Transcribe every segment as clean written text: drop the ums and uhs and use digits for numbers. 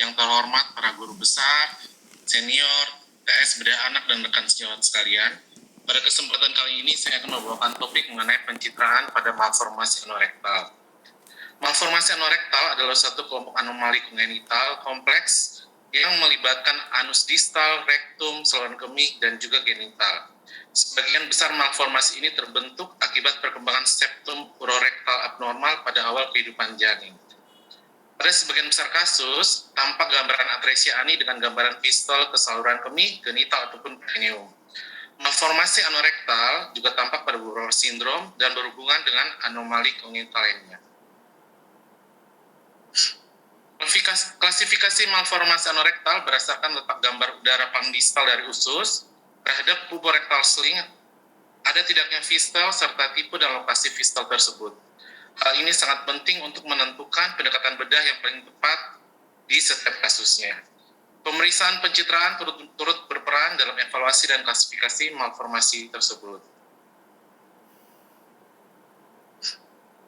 yang terhormat para guru besar, senior, TS Bedah Anak dan rekan sejawat sekalian. Pada kesempatan kali ini saya akan membawakan topik mengenai pencitraan pada malformasi anorektal. Malformasi anorektal adalah satu kelompok anomali kongenital kompleks yang melibatkan anus distal, rektum, saluran kemih, dan juga genital. Sebagian besar malformasi ini terbentuk akibat perkembangan septum urorektal abnormal pada awal kehidupan janin. Pada sebagian besar kasus, tampak gambaran atresia ani dengan gambaran pistol ke saluran kemih, genital, ataupun perineum. Malformasi anorektal juga tampak pada Burrow syndrome dan berhubungan dengan anomali kongenital lainnya. Klasifikasi malformasi anorektal berdasarkan letak gambar udara pangdistal dari usus terhadap puborektal sling, ada tidaknya fistel serta tipe dan lokasi fistel tersebut. Hal ini sangat penting untuk menentukan pendekatan bedah yang paling tepat di setiap kasusnya. Pemeriksaan pencitraan turut berperan dalam evaluasi dan klasifikasi malformasi tersebut.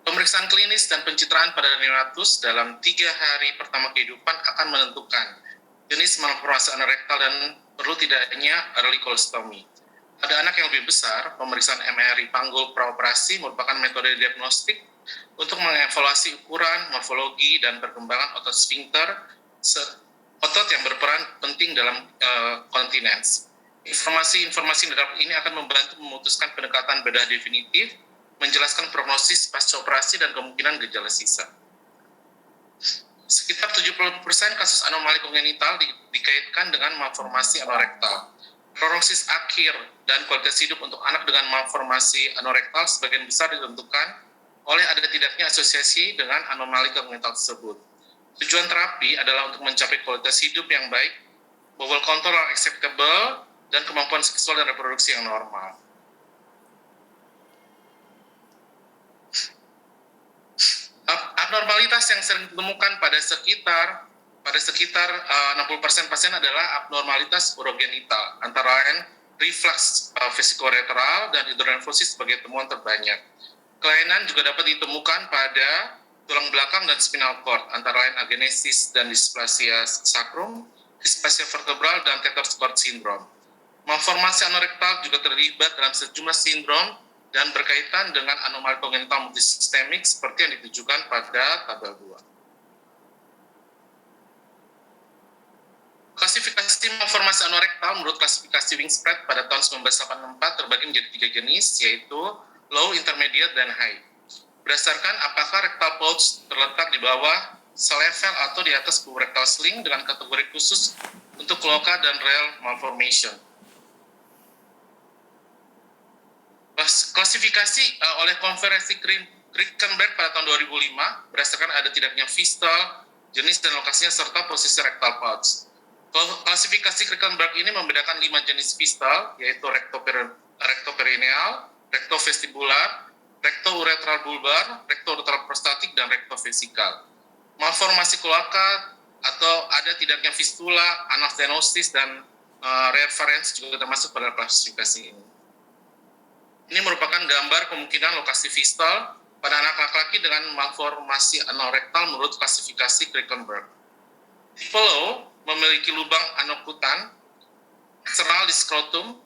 Pemeriksaan klinis dan pencitraan pada neonatus dalam 3 hari pertama kehidupan akan menentukan jenis malformasi anorektal dan perlu tidaknya early colostomy. Pada anak yang lebih besar, pemeriksaan MRI panggul praoperasi merupakan metode diagnostik untuk mengevaluasi ukuran, morfologi, dan perkembangan otot sphincter, otot yang berperan penting dalam continence. Informasi-informasi dalam ini akan membantu memutuskan pendekatan bedah definitif, menjelaskan prognosis pasca operasi dan kemungkinan gejala sisa. Sekitar 70% kasus anomali kongenital dikaitkan dengan malformasi anorektal. Prognosis akhir dan kualitas hidup untuk anak dengan malformasi anorektal sebagian besar ditentukan oleh ada tidaknya asosiasi dengan anomali kongenital tersebut. Tujuan terapi adalah untuk mencapai kualitas hidup yang baik, bowel control yang acceptable, dan kemampuan seksual dan reproduksi yang normal. Abnormalitas yang sering ditemukan pada sekitar 60% pasien adalah abnormalitas urogenital, antara lain reflux vesicoureteral dan hidronefrosis sebagai temuan terbanyak. Kelainan juga dapat ditemukan pada tulang belakang dan spinal cord, antara lain agenesis dan dysplasia sacrum, dysplasia vertebral, dan Tether's cord syndrome. Malformasi anorektal juga terlibat dalam sejumlah sindrom dan berkaitan dengan anomali kongenital multisistemik seperti yang ditujukan pada tabel 2. Klasifikasi malformasi anorektal menurut klasifikasi Wingspread pada tahun 1984 terbagi menjadi 3 jenis, yaitu low, intermediate, dan high. Berdasarkan apakah rectal pouch terletak di bawah, selevel, atau di atas puborectal sling dengan kategori khusus untuk cloaca dan rail malformation. Klasifikasi oleh konferensi Krickenberg pada tahun 2005 berdasarkan ada tidaknya fistel, jenis dan lokasinya serta posisi rectal pouch. Klasifikasi Krickenberg ini membedakan 5 jenis fistel, yaitu rektoperineal, rektovestibular, rektouretral bulbar, rektouretral prostatik, dan rektovesical. Malformasi cloaca atau ada tidaknya fistula, anastenosis, dan reference juga termasuk pada klasifikasi ini. Ini merupakan gambar kemungkinan lokasi fistel pada anak laki-laki dengan malformasi anorektal menurut klasifikasi Krickenberg. Tipe low memiliki lubang anokutan eksternal di skrotum,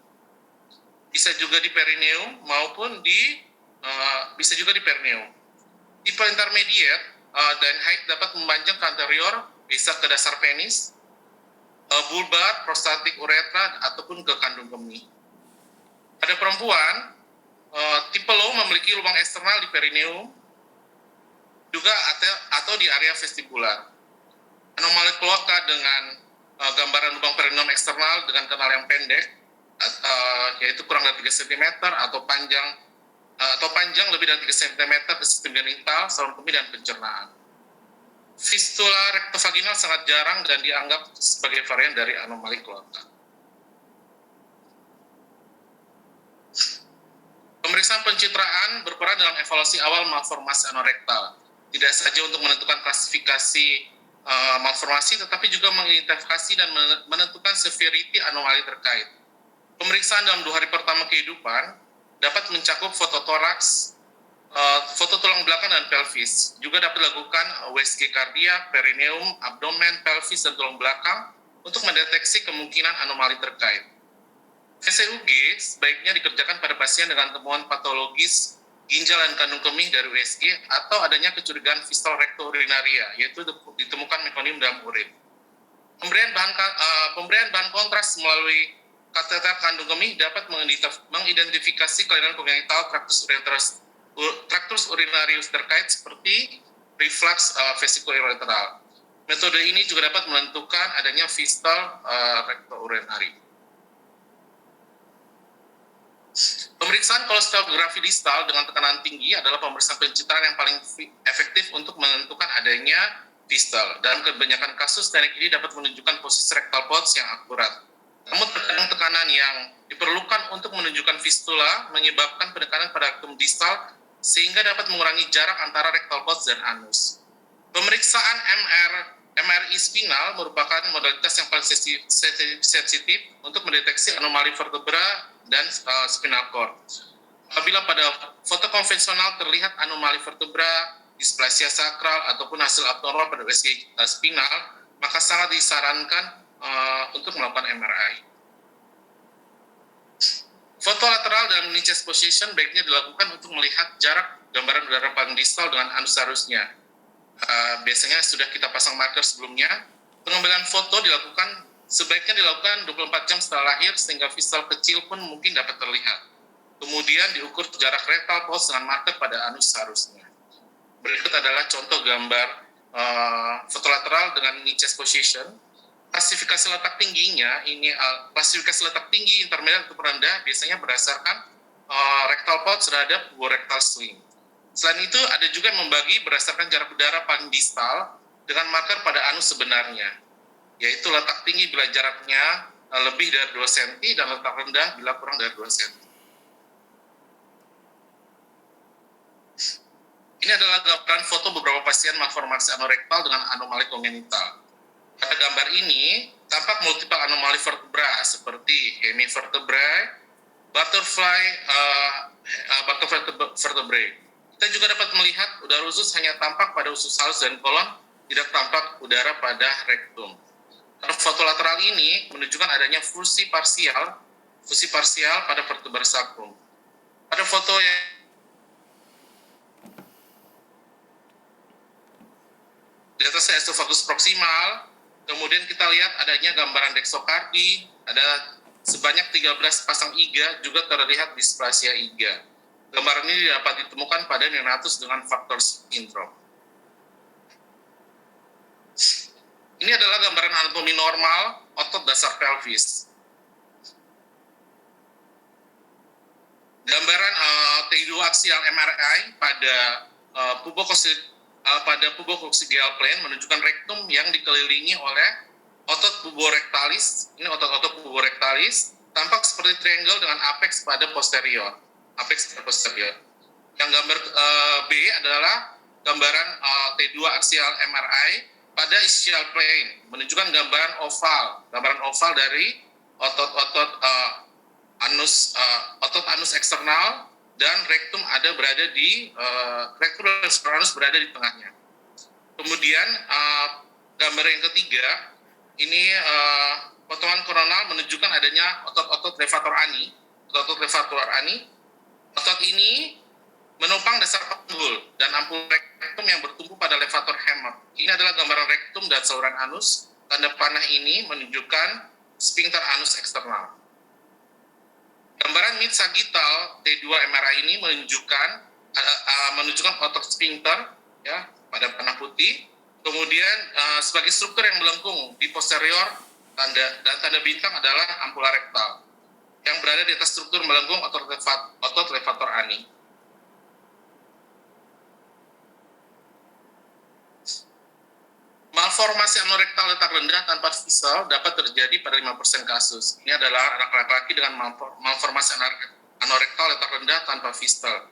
bisa juga di perineum maupun bisa juga di perineum. Tipe intermediate dan high dapat memanjang ke anterior, bisa ke dasar penis, bulbar, prostatik, uretra, ataupun ke kandung kemih. Pada perempuan, tipe low memiliki lubang eksternal di perineum juga atau di area vestibular. Anomali cloaca dengan gambaran lubang perineum eksternal dengan kanal yang pendek, yaitu kurang dari 3 cm atau panjang lebih dari 3 cm ke sistem genital, saluran kemih, dan pencernaan. Fistula rektovaginal sangat jarang dan dianggap sebagai varian dari anomali cloaca. Pemeriksaan pencitraan berperan dalam evaluasi awal malformasi anorektal. Tidak saja untuk menentukan klasifikasi malformasi, tetapi juga mengidentifikasi dan menentukan severity anomali terkait. Pemeriksaan dalam 2 hari pertama kehidupan dapat mencakup fototoraks, Foto tulang belakang dan pelvis juga dapat dilakukan USG kardiak, perineum, abdomen, pelvis, dan tulang belakang untuk mendeteksi kemungkinan anomali terkait. VCUG sebaiknya dikerjakan pada pasien dengan temuan patologis ginjal dan kandung kemih dari USG atau adanya kecurigaan fistal rectourinaria, yaitu ditemukan mekonium dalam urin. Pemberian bahan kontras melalui kateter kandung kemih dapat mengidentifikasi kelainan kongenital traktus urinarius terkait seperti reflux vesicoureteral. Metode ini juga dapat menentukan adanya fistal rectourinary. Pemeriksaan kolesterografi distal dengan tekanan tinggi adalah pemeriksaan pencitraan yang paling efektif untuk menentukan adanya fistal. Dalam kebanyakan kasus, teknik ini dapat menunjukkan posisi rectal pouch yang akurat. Namun tekanan yang diperlukan untuk menunjukkan fistula menyebabkan penekanan pada rektum distal sehingga dapat mengurangi jarak antara rectal pouch dan anus. Pemeriksaan MRI spinal merupakan modalitas yang paling sensitif untuk mendeteksi anomali vertebra dan spinal cord. Apabila pada foto konvensional terlihat anomali vertebra, displasia sakral, ataupun hasil abnormal pada USG spinal, maka sangat disarankan untuk melakukan MRI. Foto lateral dalam knee chest position baiknya dilakukan untuk melihat jarak gambaran udara paling distal dengan anus seharusnya. Biasanya sudah kita pasang marker sebelumnya. Pengambilan foto sebaiknya dilakukan 24 jam setelah lahir sehingga fistal kecil pun mungkin dapat terlihat. Kemudian diukur jarak rectal pouch dengan marker pada anus seharusnya. Berikut adalah contoh gambar foto lateral dengan knee chest position. Klasifikasi letak tingginya klasifikasi letak tinggi, intermediate atau rendah biasanya berdasarkan rectal pouch terhadap rectal swing. Selain itu ada juga yang membagi berdasarkan jarak udara paling distal dengan marker pada anus sebenarnya, yaitu letak tinggi bila jaraknya lebih dari 2 cm dan letak rendah bila kurang dari 2 cm. Ini adalah gambaran foto beberapa pasien malformasi anorektal dengan anomali kongenital. Pada gambar ini, tampak multiple anomali vertebra seperti hemivertebrae, butterfly vertebrae. Kita juga dapat melihat udara usus hanya tampak pada usus halus dan kolon, tidak tampak udara pada rektum. Foto lateral ini menunjukkan adanya fusi parsial pada vertebra sacrum. Pada foto yang di atasnya esophagus proximal, kemudian kita lihat adanya gambaran deksokardi, ada sebanyak 13 pasang iga, juga terlihat displasia iga. Gambaran ini dapat ditemukan pada neonatus dengan faktor sindrom. Ini adalah gambaran anatomi normal otot dasar pelvis. Gambaran T2 axial MRI pada pubocoxygeal plane menunjukkan rektum yang dikelilingi oleh otot puborectalis. Ini otot-otot puborectalis tampak seperti triangle dengan apex pada posterior. Yang gambar B adalah gambaran T2 axial MRI pada ischial plane menunjukkan gambaran oval dari otot anus eksternal dan rektum berada di rektum dan anus berada di tengahnya. Kemudian gambar yang ketiga ini potongan koronal menunjukkan adanya otot levator ani. Otot ini menopang dasar panggul dan ampul rektum yang bertumpu pada levator hammer. Ini adalah gambaran rektum dan saluran anus. Tanda panah ini menunjukkan sphincter anus eksternal. Gambaran mid sagittal T2 MRI ini menunjukkan otot sphincter ya pada panah putih. Kemudian sebagai struktur yang melengkung di posterior tanda bintang adalah ampula rektal yang berada di atas struktur melengkung otot levator ani. Malformasi anorektal letak rendah tanpa fisal dapat terjadi pada 5% kasus. Ini adalah anak laki-laki dengan malformasi anorektal letak rendah tanpa fisal.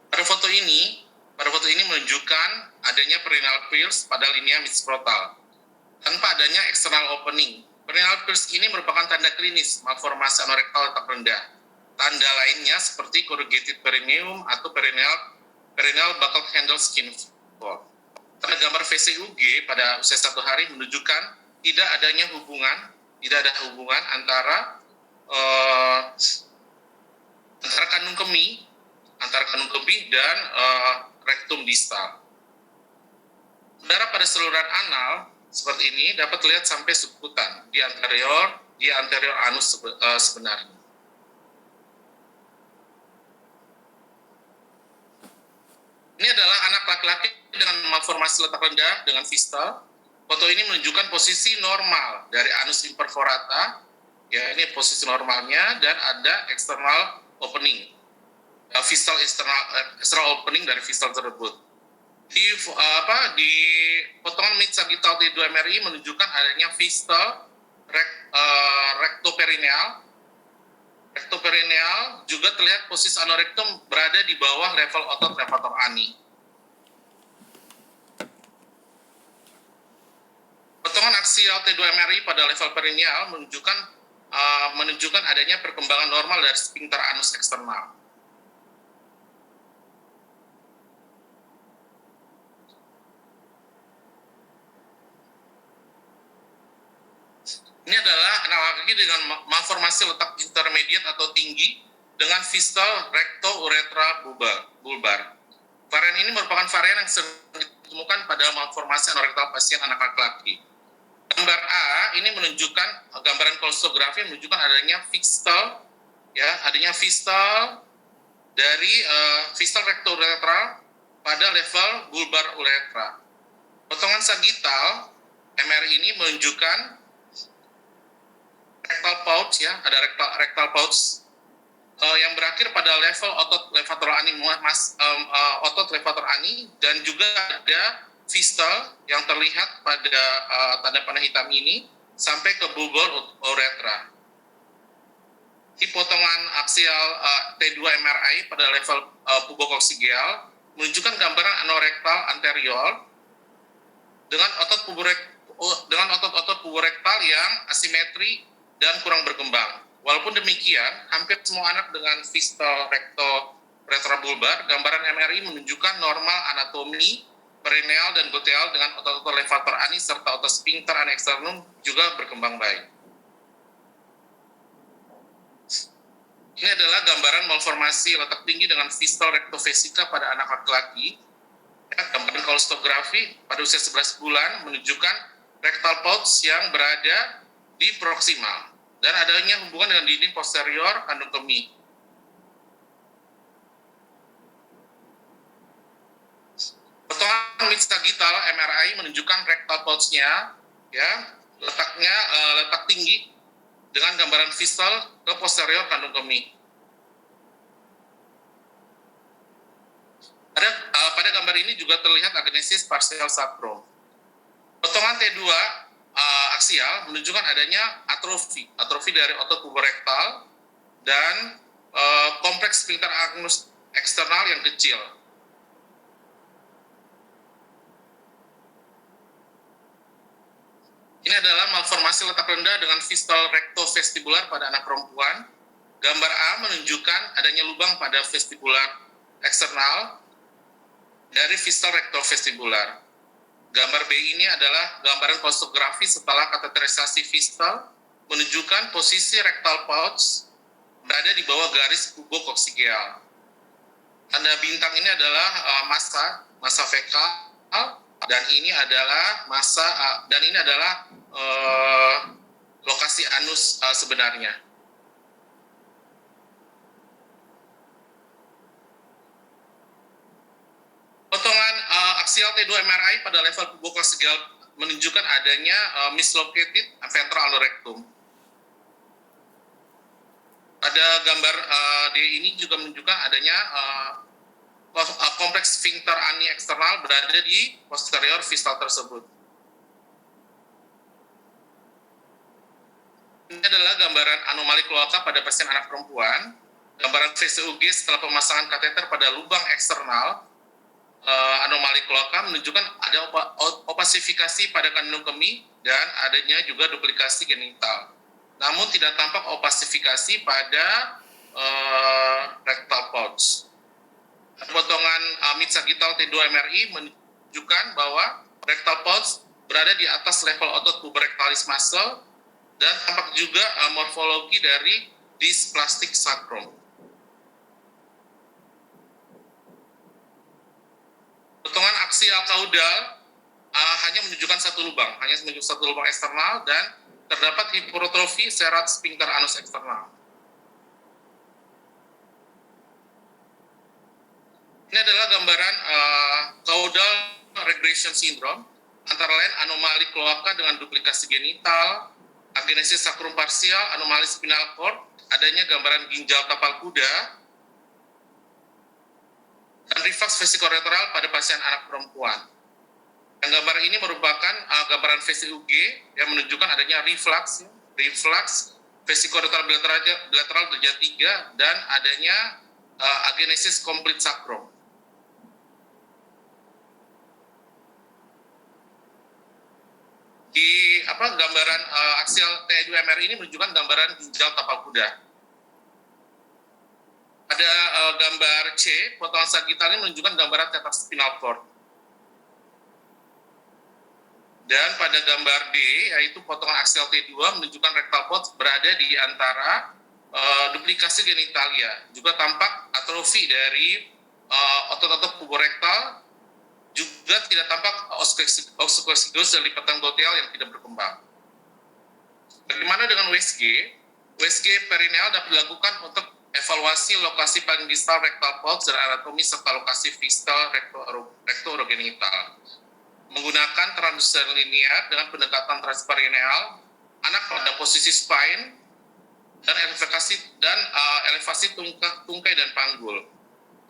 Pada foto ini menunjukkan adanya perineal pierce pada linea midskrotal tanpa adanya external opening. Perineal pierce ini merupakan tanda klinis malformasi anorektal letak rendah. Tanda lainnya seperti corrugated perineum atau perineal perineal buccal handle skin fold. Pada gambar VCUG pada usia 1 hari menunjukkan tidak adanya hubungan, antara kandung kemih, dan rektum distal. Sementara pada saluran anal seperti ini dapat terlihat sampai subkutan di anterior anus sebenarnya. Ini adalah anak laki-laki dengan malformasi letak rendah dengan fistal. Foto ini menunjukkan posisi normal dari anus imperforata, ya ini posisi normalnya, dan ada external opening, fistal external opening dari fistal tersebut. Di potongan mid sagittal T2 MRI menunjukkan adanya fistal rektoperineal. Rektoperineal juga terlihat posisi anorektum berada di bawah level otot levator ani. Potongan aksial T2 MRI pada level perineal menunjukkan adanya perkembangan normal dari sphincter anus eksternal. Ini adalah analogi dengan malformasi letak intermediate atau tinggi dengan fistal recto-uretra bulbar. Varian ini merupakan varian yang sering ditemukan pada malformasi anorektal pasien anak laki-laki. Gambar A ini menunjukkan gambaran kolstografi menunjukkan adanya fistal, ya, adanya fistal dari fistal recto-uretra pada level bulbar uretra. Potongan sagittal MRI ini menunjukkan rectal pouch, ya, ada rectal pouch yang berakhir pada level otot levator ani, otot levator ani, dan juga ada fistal yang terlihat pada tanda panah hitam ini sampai ke bulbar uretra. Di potongan aksial T2 MRI pada level pubokoksigeal menunjukkan gambaran anorektal anterior dengan otot puborektal yang asimetri dan kurang berkembang. Walaupun demikian, hampir semua anak dengan fistal recto-uretra bulbar, gambaran MRI menunjukkan normal anatomi perineal dan gluteal dengan otot levator ani serta otot sphincter ani externum juga berkembang baik. Ini adalah gambaran malformasi letak tinggi dengan fistal rectovesica pada anak laki-laki. Ya, gambaran kolstografi pada usia 11 bulan menunjukkan rectal pouch yang berada di proksimal dan adanya hubungan dengan dinding posterior kandung kemih. Potongan mid sagittal MRI menunjukkan rectal pouch-nya, ya, letak tinggi dengan gambaran fistal ke posterior kandung kemih. Pada gambar ini juga terlihat agenesis partial subchrom. Potongan T2 aksial menunjukkan adanya atrofi dari otot puborektal dan kompleks sphincter anus eksternal yang kecil. Ini adalah malformasi letak rendah dengan fistal rectovestibular pada anak perempuan. Gambar A menunjukkan adanya lubang pada vestibular eksternal dari fistal rectovestibular. Gambar B ini adalah gambaran kolstografi setelah kateterisasi fistal menunjukkan posisi rectal pouch berada di bawah garis pubokoksigeal. Tanda bintang ini adalah massa fekal, dan ini adalah lokasi anus sebenarnya. Potongan aksial T2 MRI pada level pubokoksigeal menunjukkan adanya mislocated ventral anorectum. Pada gambar D ini juga menunjukkan adanya kompleks sphincter ani eksternal berada di posterior fistal tersebut. Ini adalah gambaran anomali kloaka pada pasien anak perempuan. Gambaran VCUG setelah pemasangan kateter pada lubang eksternal anomali kloaka menunjukkan ada opasifikasi pada kandung kemih dan adanya juga duplikasi genital. Namun tidak tampak opasifikasi pada rectal pouch. Potongan mid sagittal T2 MRI menunjukkan bahwa rectal pouch berada di atas level otot puborectalis muscle dan tampak juga morfologi dari dysplastic sacrum. Potongan aksial kaudal hanya menunjukkan satu lubang eksternal dan terdapat hipertrofi serat sphincter anus eksternal. Ini adalah gambaran caudal regression syndrome, antara lain anomali kloaka dengan duplikasi genital, agenesis sacrum parsial, anomali spinal cord, adanya gambaran ginjal tapal kuda, dan reflux vesicoureteral pada pasien anak perempuan. Yang gambar ini merupakan gambaran VCUG yang menunjukkan adanya reflux vesicoureteral bilateral derajat 3 dan adanya agenesis complete sacrum. Di gambaran aksial T2 MRI ini menunjukkan gambaran ginjal tapal kuda. Pada gambar C, potongan sagittal ini menunjukkan gambaran tetrad spinal cord. Dan pada gambar D, yaitu potongan aksial T2 menunjukkan rectal pouch berada di antara duplikasi genitalia. Juga tampak atrofi dari otot-otot puborektal, juga tidak tampak osteoceles dan lipatan gluteal yang tidak berkembang. Bagaimana dengan USG? USG perineal dapat dilakukan untuk evaluasi lokasi paling distal rectal pouch dan anatomi serta lokasi fistal recto-urogenital. Menggunakan transducer linear dengan pendekatan transperineal, anak pada posisi spine dan elevasi tungkai dan panggul.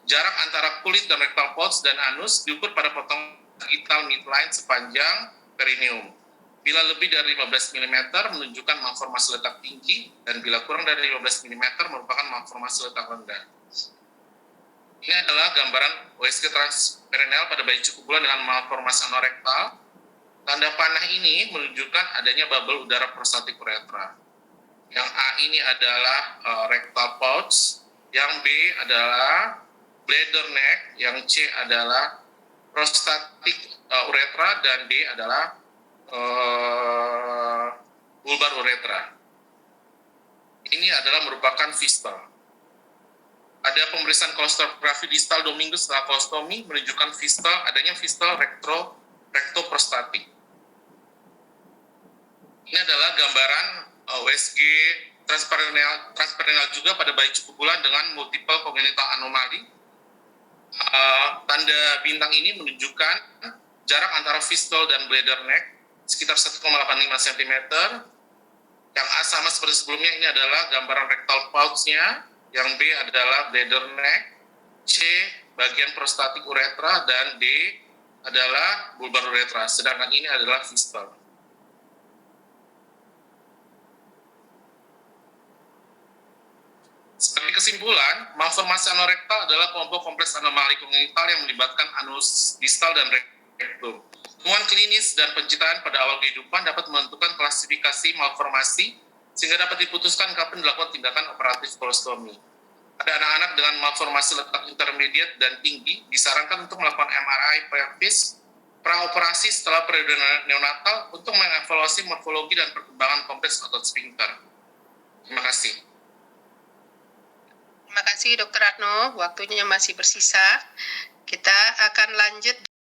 Jarak antara kulit dan rectal pouch dan anus diukur pada potongan sagittal midline sepanjang perineum. Bila lebih dari 15 mm menunjukkan malformasi letak tinggi dan bila kurang dari 15 mm merupakan malformasi letak rendah. Ini adalah gambaran USG transperineal pada bayi cukup bulan dengan malformasi anorektal. Tanda panah ini menunjukkan adanya bubble udara prostatik uretra. Yang A ini adalah rectal pouch, yang B adalah bladder neck, yang C adalah prostatik uretra, dan D adalah bulbar uretra. Ini adalah merupakan fistula. Ada pemeriksaan kolostografi distal 2 minggu setelah kolostomi menunjukkan adanya fistula rectoprostatik. Ini adalah gambaran USG transperineal juga pada bayi cukup bulan dengan multiple congenital anomali. Tanda bintang ini menunjukkan jarak antara fistula dan bladder neck sekitar 1,85 cm. Yang A sama seperti sebelumnya, ini adalah gambaran rectal pouch-nya. Yang B adalah bladder neck, C bagian prostatik uretra, dan D adalah bulbar uretra. Sedangkan ini adalah fistula. Sebagai kesimpulan, malformasi anorektal adalah kelompok kompleks anomali kongenital yang melibatkan anus distal dan rektum. Temuan klinis dan pencitraan pada awal kehidupan dapat menentukan klasifikasi malformasi sehingga dapat diputuskan kapan dilakukan tindakan operatif kolostomi. Pada anak-anak dengan malformasi letak intermediate dan tinggi, disarankan untuk melakukan MRI pelvis praoperasi setelah periode neonatal untuk mengevaluasi morfologi dan perkembangan kompleks otot sphincter. Terima kasih. Terima kasih Dr. Ratno, waktunya masih bersisa. Kita akan lanjut